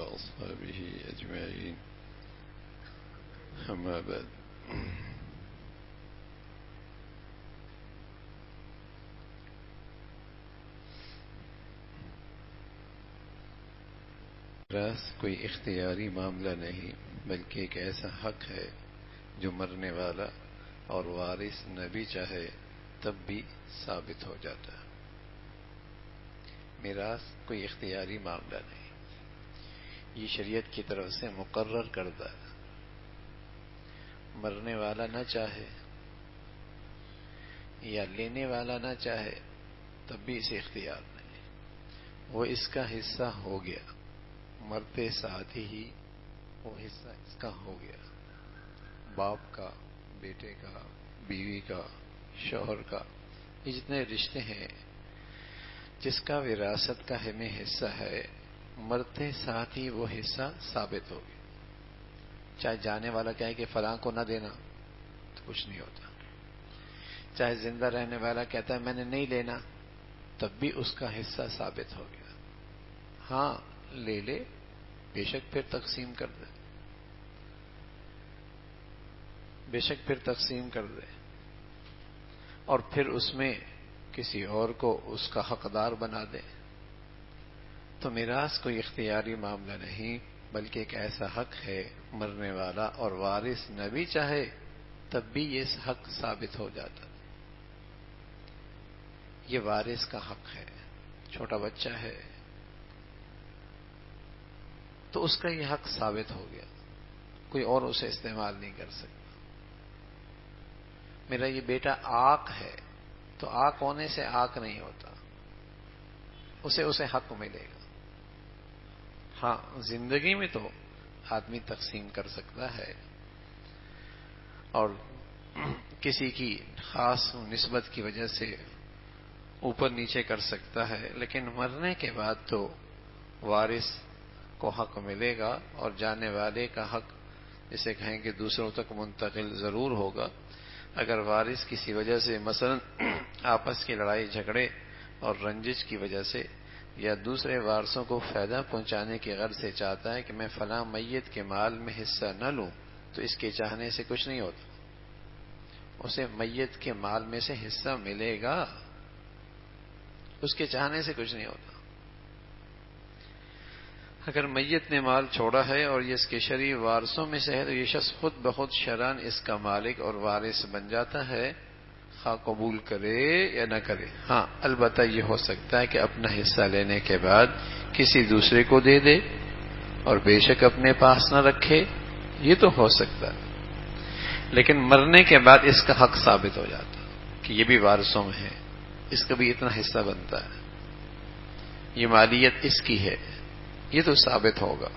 وأصحابه أجمعين. أما بعد، میراث کوئی اختیاری معاملہ نہیں بلکہ ایک ایسا حق ہے جو مرنے والا اور وارث نہ بھی چاہے تب بھی ثابت ہو جاتا ہے۔ میراث کوئی اختیاری معاملہ نہیں، یہ شریعت کی طرف سے مقرر کردہ ہے۔ مرنے والا نہ چاہے یا لینے والا نہ چاہے تب بھی اسے اختیار نہیں، وہ اس کا حصہ ہو گیا، مرتے ساتھ ہی وہ حصہ اس کا ہو گیا۔ باپ کا، بیٹے کا، بیوی کا، شوہر کا، یہ جتنے رشتے ہیں جس کا وراثت کا ہمیں حصہ ہے، مرتے ساتھ ہی وہ حصہ ثابت ہو گیا۔ چاہے جانے والا کہے کہ فلاں کو نہ دینا تو کچھ نہیں ہوتا، چاہے زندہ رہنے والا کہتا ہے میں نے نہیں لینا تب بھی اس کا حصہ ثابت ہو گیا۔ ہاں لے لے، بے شک پھر تقسیم کر دے، بے شک پھر تقسیم کر دے، اور پھر اس میں کسی اور کو اس کا حقدار بنا دے۔ تو میراث کوئی اختیاری معاملہ نہیں بلکہ ایک ایسا حق ہے، مرنے والا اور وارث نہ بھی چاہے تب بھی یہ حق ثابت ہو جاتا۔ یہ وارث کا حق ہے۔ چھوٹا بچہ ہے تو اس کا یہ حق ثابت ہو گیا، کوئی اور اسے استعمال نہیں کر سکتا۔ میرا یہ بیٹا آق ہے تو آق ہونے سے آق نہیں ہوتا، اسے حق ملے گا۔ ہاں زندگی میں تو آدمی تقسیم کر سکتا ہے اور کسی کی خاص نسبت کی وجہ سے اوپر نیچے کر سکتا ہے، لیکن مرنے کے بعد تو وارث کو حق ملے گا، اور جانے والے کا حق جسے کہیں کہ دوسروں تک منتقل ضرور ہوگا۔ اگر وارث کسی وجہ سے مثلا آپس کی لڑائی جھگڑے اور رنجش کی وجہ سے یا دوسرے وارثوں کو فائدہ پہنچانے کی غرض سے چاہتا ہے کہ میں فلاں میت کے مال میں حصہ نہ لوں، تو اس کے چاہنے سے کچھ نہیں ہوتا، اسے میت کے مال میں سے حصہ ملے گا، اس کے چاہنے سے کچھ نہیں ہوتا۔ اگر میت نے مال چھوڑا ہے اور یہ اس کے شرعی وارثوں میں سے ہے تو یہ شخص خود بخود شرعاً اس کا مالک اور وارث بن جاتا ہے، خواہ قبول کرے یا نہ کرے۔ ہاں البتہ یہ ہو سکتا ہے کہ اپنا حصہ لینے کے بعد کسی دوسرے کو دے دے اور بے شک اپنے پاس نہ رکھے، یہ تو ہو سکتا ہے، لیکن مرنے کے بعد اس کا حق ثابت ہو جاتا کہ یہ بھی وارثوں میں ہے، اس کا بھی اتنا حصہ بنتا ہے، یہ مالیت اس کی ہے، یہ تو ثابت ہوگا۔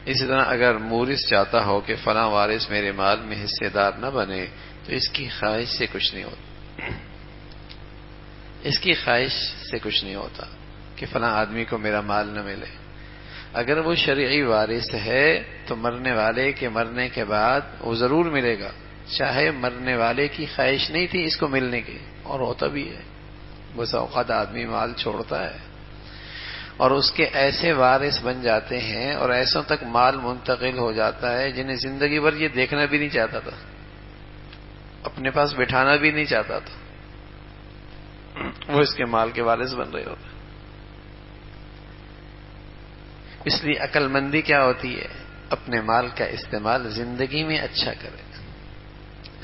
اسی طرح اگر مورث چاہتا ہو کہ فلاں وارث میرے مال میں حصے دار نہ بنے تو اس کی خواہش سے کچھ نہیں ہوتا، اس کی خواہش سے کچھ نہیں ہوتا کہ فلاں آدمی کو میرا مال نہ ملے۔ اگر وہ شرعی وارث ہے تو مرنے والے کے مرنے کے بعد وہ ضرور ملے گا، چاہے مرنے والے کی خواہش نہیں تھی اس کو ملنے کی، اور ہوتا بھی ہے، بس اوقات آدمی مال چھوڑتا ہے اور اس کے ایسے وارث بن جاتے ہیں اور ایسوں تک مال منتقل ہو جاتا ہے جنہیں زندگی بھر یہ دیکھنا بھی نہیں چاہتا تھا، اپنے پاس بٹھانا بھی نہیں چاہتا تھا، وہ اس کے مال کے وارث بن رہے ہوتے۔ اس لیے عقل مندی کیا ہوتی ہے؟ اپنے مال کا استعمال زندگی میں اچھا کرے،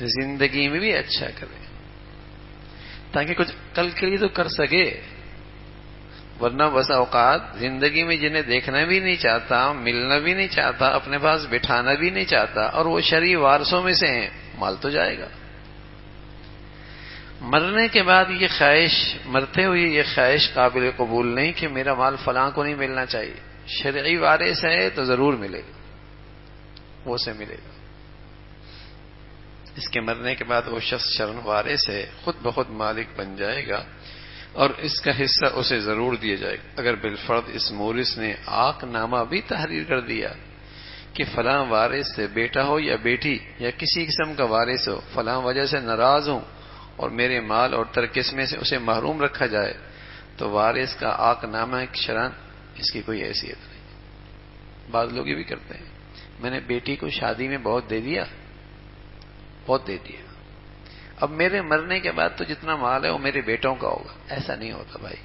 زندگی میں بھی اچھا کرے، تاکہ کچھ کل کے لیے تو کر سکے، ورنہ بس اوقات زندگی میں جنہیں دیکھنا بھی نہیں چاہتا، ملنا بھی نہیں چاہتا، اپنے پاس بٹھانا بھی نہیں چاہتا، اور وہ شرعی وارثوں میں سے ہیں، مال تو جائے گا۔ مرنے کے بعد یہ خواہش، مرتے ہوئے یہ خواہش قابل قبول نہیں کہ میرا مال فلاں کو نہیں ملنا چاہیے، شرعی وارث ہے تو ضرور ملے گا، وہ سے ملے گا۔ اس کے مرنے کے بعد وہ شخص شرعی وارث ہے، خود بخود مالک بن جائے گا اور اس کا حصہ اسے ضرور دیا جائے گا۔ اگر بالفرض اس مورث نے عاق نامہ بھی تحریر کر دیا کہ فلاں وارث سے بیٹا ہو یا بیٹی یا کسی قسم کا وارث ہو فلاں وجہ سے ناراض ہوں اور میرے مال اور ترکسمے سے اسے محروم رکھا جائے، تو وارث کا عاق نامہ شرعاً اس کی کوئی حیثیت نہیں، بعض لوگ یہ بھی کرتے ہیں، میں نے بیٹی کو شادی میں بہت دے دیا، بہت دے دیا، اب میرے مرنے کے بعد تو جتنا مال ہے وہ میرے بیٹوں کا ہوگا۔ ایسا نہیں ہوتا بھائی،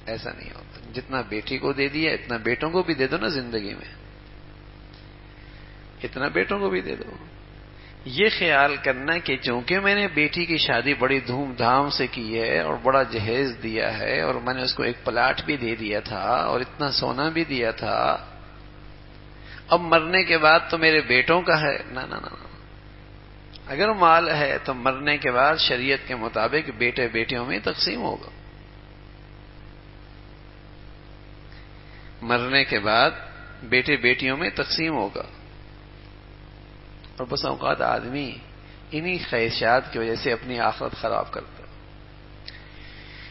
ایسا نہیں ہوتا۔ جتنا بیٹی کو دے دیا اتنا بیٹوں کو بھی دے دو نا، زندگی میں اتنا بیٹوں کو بھی دے دو۔ یہ خیال کرنا کہ چونکہ میں نے بیٹی کی شادی بڑی دھوم دھام سے کی ہے اور بڑا جہیز دیا ہے اور میں نے اس کو ایک پلاٹ بھی دے دیا تھا اور اتنا سونا بھی دیا تھا، اب مرنے کے بعد تو میرے بیٹوں کا ہے۔ نہ نہ نہ، اگر مال ہے تو مرنے کے بعد شریعت کے مطابق بیٹے بیٹیوں میں تقسیم ہوگا۔ مرنے کے بعد بیٹے بیٹیوں میں تقسیم ہوگا۔ اور بس اوقات آدمی انہی خواہشات کی وجہ سے اپنی آخرت خراب کرتا ہے،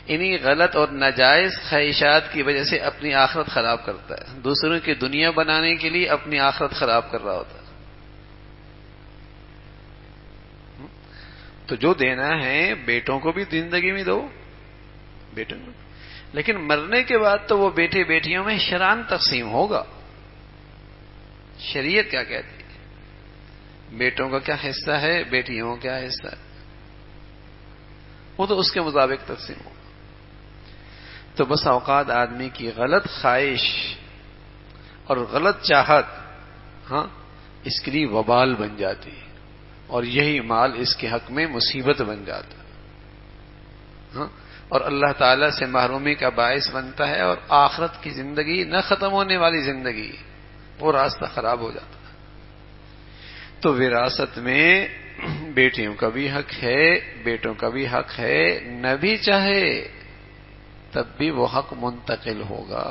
انہی غلط اور ناجائز خواہشات کی وجہ سے اپنی آخرت خراب کرتا ہے، دوسروں کی دنیا بنانے کے لیے اپنی آخرت خراب کر رہا ہوتا ہے۔ تو جو دینا ہے بیٹوں کو بھی زندگی میں دو، بیٹوں کو، لیکن مرنے کے بعد تو وہ بیٹے بیٹیوں میں شرعاً تقسیم ہوگا۔ شریعت کیا کہتی ہے، بیٹوں کا کیا حصہ ہے، بیٹیوں کا کیا حصہ ہے، وہ تو اس کے مطابق تقسیم ہوگا۔ تو بس اوقات آدمی کی غلط خواہش اور غلط چاہت اس کے لیے وبال بن جاتی ہے، اور یہی مال اس کے حق میں مصیبت بن جاتا ہے، اور اللہ تعالی سے محرومی کا باعث بنتا ہے، اور آخرت کی زندگی نہ ختم ہونے والی زندگی، وہ راستہ خراب ہو جاتا ہے۔ تو وراثت میں بیٹیوں کا بھی حق ہے، بیٹوں کا بھی حق ہے، نہ بھی چاہے تب بھی وہ حق منتقل ہوگا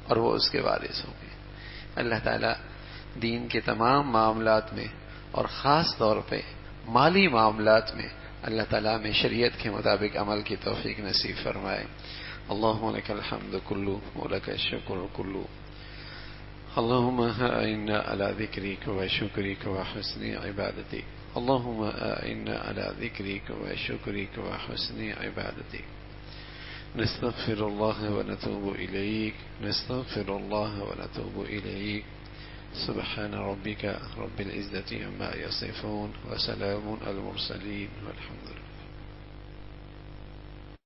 اور وہ اس کے وارث ہوں گے۔ اللہ تعالیٰ دین کے تمام معاملات میں اور خاص طور پہ مالی معاملات میں اللہ تعالیٰ میں شریعت کے مطابق عمل کی توفیق نصیب فرمائے۔ اللہم لک الحمد کلو ولک الشکر کلو، اللہم اعنا علی ذکرک و شکرک و حسن عبادتک، اللہم اعنا علی ذکرک و شکرک و حسن عبادتک، نستغفر اللہ و نتوب الیک، نستغفر اللہ و نتوب الیک، سبحان ربك رب العزة عما يصفون وسلام على المرسلين والحمد لله۔